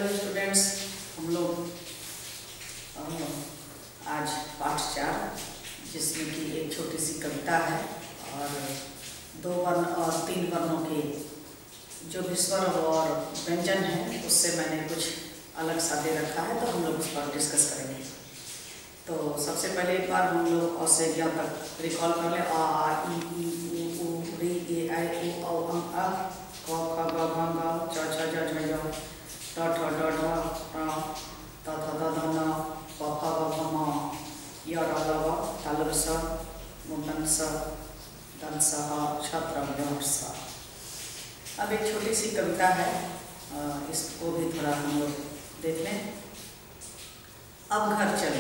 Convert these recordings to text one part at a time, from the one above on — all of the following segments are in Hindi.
हेलो स्टूडेंट्स, हम लोग आज पाठ 4 जिसमें कि एक छोटी सी कविता है और 2 वर्ण और 3 वर्णों के जो भी स्वर और व्यंजन है उससे मैंने कुछ अलग सा दे रखा है, तो हम लोग उस पर डिस्कस करेंगे। तो सबसे पहले एक बार हम लोग अ से ज्ञ तक रिकॉल कर लें। आ ई उ री ए आई उ औ अं आ क ख ग घ ङ च छ ज झ ञ ट ठ ड ढ ण त थ द ध न प फ ब भ म य र ल व ट ल स मू न स द स ह छ त्र य स। अब एक छोटी सी कविता है, इसको भी थोड़ा हम लोग देख लें। अब घर चल,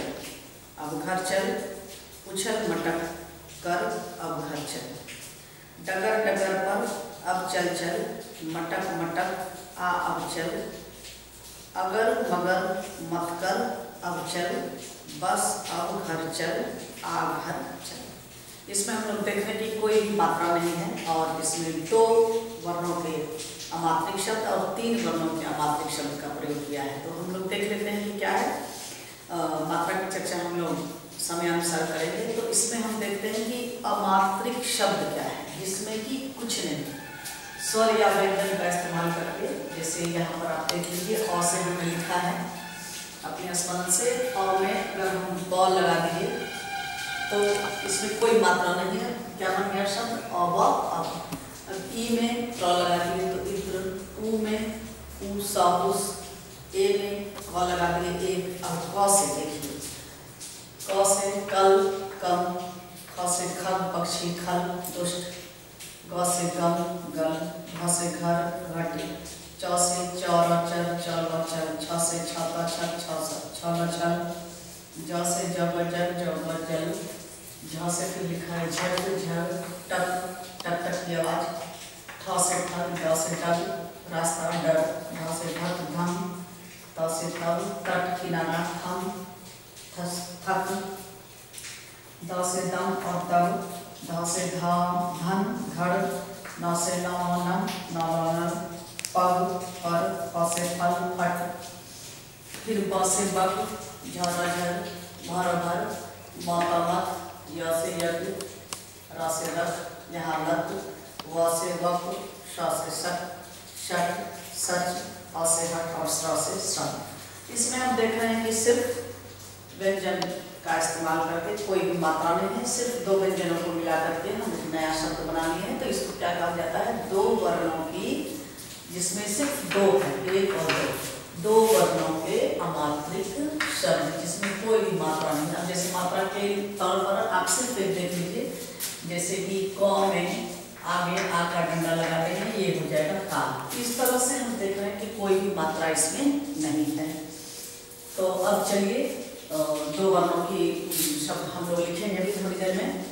अब घर चल, उछल मटक कर अब घर चल, डगर डगर पर अब चल चल, मटक मटक आ अब चल, अगर मगर मत कर अब चल, बस अब घर चल आ घर चल। इसमें हम लोग देखते हैं कि कोई भी मात्रा नहीं है और इसमें 2 वर्णों के अमात्रिक शब्द और 3 वर्णों के अमात्रिक शब्द का प्रयोग किया है। तो हम लोग देख लेते हैं कि क्या है। मात्रा की चर्चा हम लोग समयानुसार करेंगे। तो इसमें हम देखते हैं कि अमात्रिक शब्द क्या है, जिसमें कि कुछ नहीं, स्वर या व्यंजन का इस्तेमाल करके, जैसे यहाँ पर आप देख लीजिए अ से हमने लिखा है अपने स्मरण से। अ में अगर हम ब लगा दिए तो इसमें कोई मात्रा नहीं है, क्या बन गया शब्द अ ब अब। ई में त्र लगा दिए तो इत्र, उ में उ स उस, ए में क लगा दिए एक। अब क से देखिए, क से कल कम, ख से खग पक्षी खल दुष्ट, ग से गम गल, घ से घर घट, च से चौर चर चल चल, छ से छत छत छल छल, ज से जब जल जब जल, झ से फिर लिखा है झट झल टक टक टक की आवाज, ठ से ठल, ड से डल रास्ता डर, ढ से ढक धम, त से तब तट किनारा थम थस थक, द से दम और तब, ध से धाम धन धड़, न से नम नम पग पर, प से फल फट, फिर ब से बग झर झर भर भर, मत मत, य से यज्ञ, र से रथ यहाँ लत, व से वक, श से शक शट सच, अ से हट और स्र से श्रम। इसमें हम देख रहे हैं कि सिर्फ व्यंजन का इस्तेमाल करके, कोई भी मात्रा नहीं है, सिर्फ 2 व्यंजनों को मिला करके हम एक नया शब्द बना लिए हैं। तो इसको क्या कहा जाता है, 2 वर्णों की, जिसमें सिर्फ 2 है, 1 और 2 वर्णों के अमात्रिक शब्द जिसमें कोई भी मात्रा नहीं। अब जैसे मात्रा के तौर पर आप सिर्फ एक देख लीजिए, जैसे कि क में आगे आ का डंडा लगाते हैं, ये हो जाएगा का। इस तरह से हम देख रहे हैं कि कोई भी मात्रा इसमें नहीं है। तो अब चलिए 2 वर्णों की शब्द हम लोग लिखेंगे अभी थोड़ी देर में।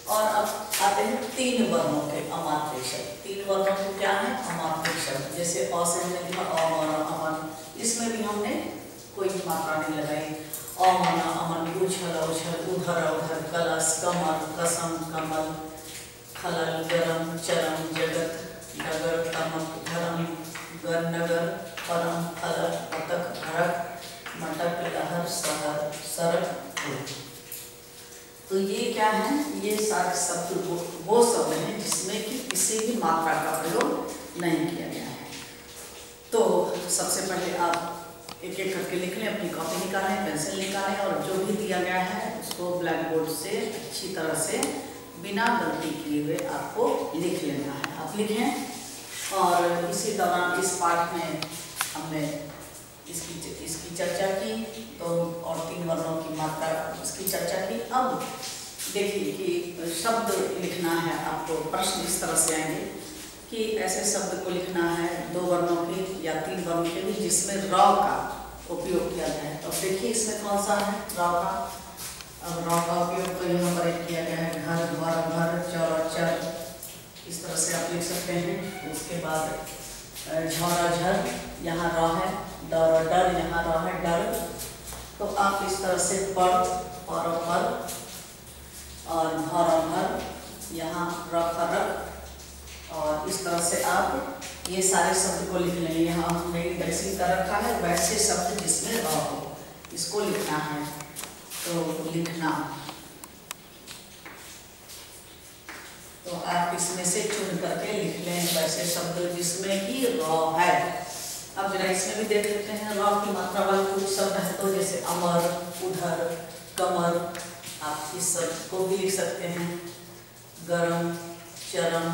और अब आते हैं 3 वर्णों के अमात्रिक शब्द। 3 वर्णों के क्या है अमात्रिक शब्द। जैसे अ से हमने लिखा अमर अमन, इसमें भी हमने कोई मात्रा नहीं लगाई। अमन अमन, उछल उछल, उधर उधर, कलश कमर कसम कमल, खलल गरम चरम जगत, डगर तमक धर्म गर नगर, परम फलक पतक भरक, मटक लहर सहर सरक। तो ये क्या है, ये सारे शब्द वो शब्द हैं जिसमें कि किसी भी मात्रा का प्रयोग नहीं किया गया है। तो सबसे पहले आप एक एक करके लिख लें, अपनी कॉपी निकालें, पेंसिल निकालें और जो भी दिया गया है उसको ब्लैक बोर्ड से अच्छी तरह से बिना गलती किए हुए आपको लिख लेना है। आप लिखें। और इसी दौरान इस पाठ में हमने इसकी चर्चा की, 2 और 3 वर्णों की मात्रा इसकी चर्चा की। अब देखिए कि शब्द लिखना है आपको। प्रश्न इस तरह से आएंगे कि ऐसे शब्द को लिखना है 2 वर्णों के या 3 वर्णों के भी जिसमें र का उपयोग किया जाए। तो देखिए इसमें कौन सा है र का। अब र का उपयोग तो यहाँ पर किया गया है, घर घर घर चौर चर, इस तरह से आप लिख सकते हैं। उसके बाद झर झर, यहाँ र है, डर डर, यहाँ र है डर। तो आप इस तरह से पर पर और भर भर, यहाँ रख रख, और इस तरह से आप ये सारे शब्द को लिख लेंगे। यहाँ हमने इंडेक्सिंग कर रखा है, वैसे शब्द जिसमें र हो इसको लिखना है। तो लिखना, तो आप इसमें से चुन करके लिख लें वैसे शब्द जिसमें कि र है। अब जरा इसमें भी देख लेते हैं र की मात्रा वाले कुछ शब्द है। तो जैसे अमर, उधर, कमर, आप इस शब्द को भी लिख सकते हैं। गरम, चरम,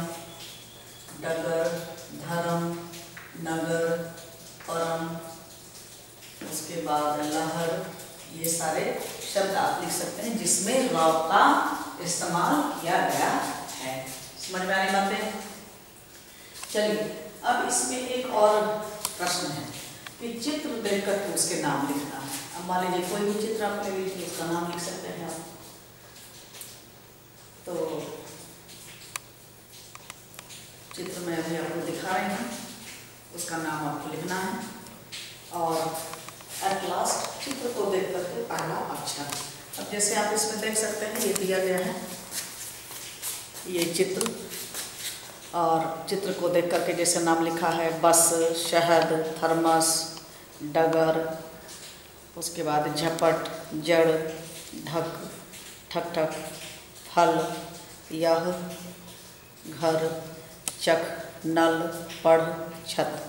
डगर, धर्म, नगर, परम, उसके बाद लहर, ये सारे शब्द आप लिख सकते हैं जिसमें र का इस्तेमाल किया गया है। समझ में आने बातें? चलिए, अब इसमें एक और प्रश्न है कि चित्र देखकर के उसके नाम लिखना है। अब मान लीजिए कोई भी चित्र आप ले लीजिए, उसका नाम लिख सकते हैं आप। तो चित्र में अभी आपको दिखा रहे हैं, उसका नाम आपको लिखना है। और एट लास्ट चित्र को देख करके पहला अक्षर। अब जैसे आप इसमें देख सकते हैं, ये दिया गया है ये चित्र, और चित्र को देख करके जैसे नाम लिखा है बस, शहद, थर्मस, डगर, उसके बाद झपट, जड़, ढक, ठक ठक, फल, यह, घर, चक, नल, पढ़, छत।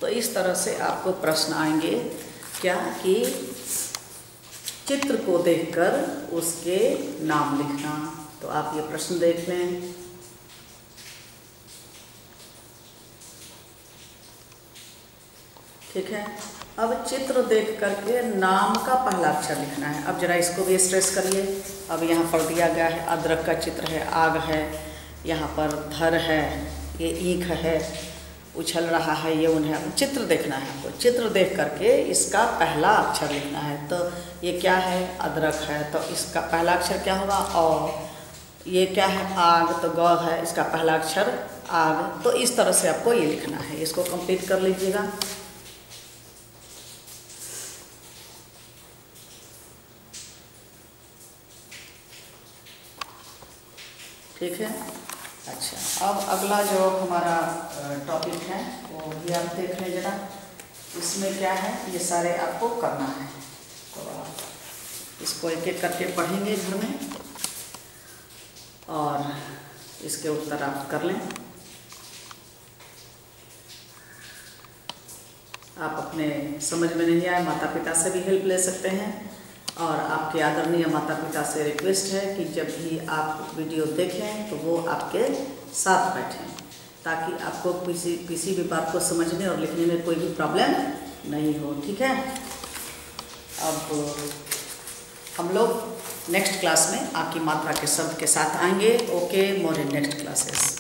तो इस तरह से आपको प्रश्न आएंगे क्या कि चित्र को देखकर उसके नाम लिखना। तो आप ये प्रश्न देख लें। ठीक है, अब चित्र देख करके नाम का पहला अक्षर लिखना है। अब जरा इसको भी स्ट्रेस करिए। अब यहाँ पर दिया गया है अदरक का चित्र है, आग है, यहाँ पर धर है, ये ईख है, उछल रहा है, ये उन्हें चित्र देखना है आपको। चित्र देख करके इसका पहला अक्षर लिखना है। तो ये क्या है? अदरक है, तो इसका पहला अक्षर क्या होगा? औ। ये क्या है? आग, तो ग है, इसका पहला अक्षर आग। तो इस तरह से आपको ये लिखना है। इसको कंप्लीट कर लीजिएगा। ठीक है, अच्छा, अब अगला जो हमारा टॉपिक है वो भी आप देख लें जरा। इसमें क्या है, ये सारे आपको करना है। तो आप इसको एक एक करके पढ़ेंगे घर में और इसके उत्तर आप कर लें। आप अपने समझ में नहीं आए माता पिता से भी हेल्प ले सकते हैं। और आपके आदरणीय माता पिता से रिक्वेस्ट है कि जब भी आप वीडियो देखें तो वो आपके साथ बैठें, ताकि आपको किसी भी बात को समझने और लिखने में कोई भी प्रॉब्लम नहीं हो। ठीक है, अब हम लोग नेक्स्ट क्लास में आपकी मात्रा के शब्द के साथ आएंगे। Okay, more in next classes.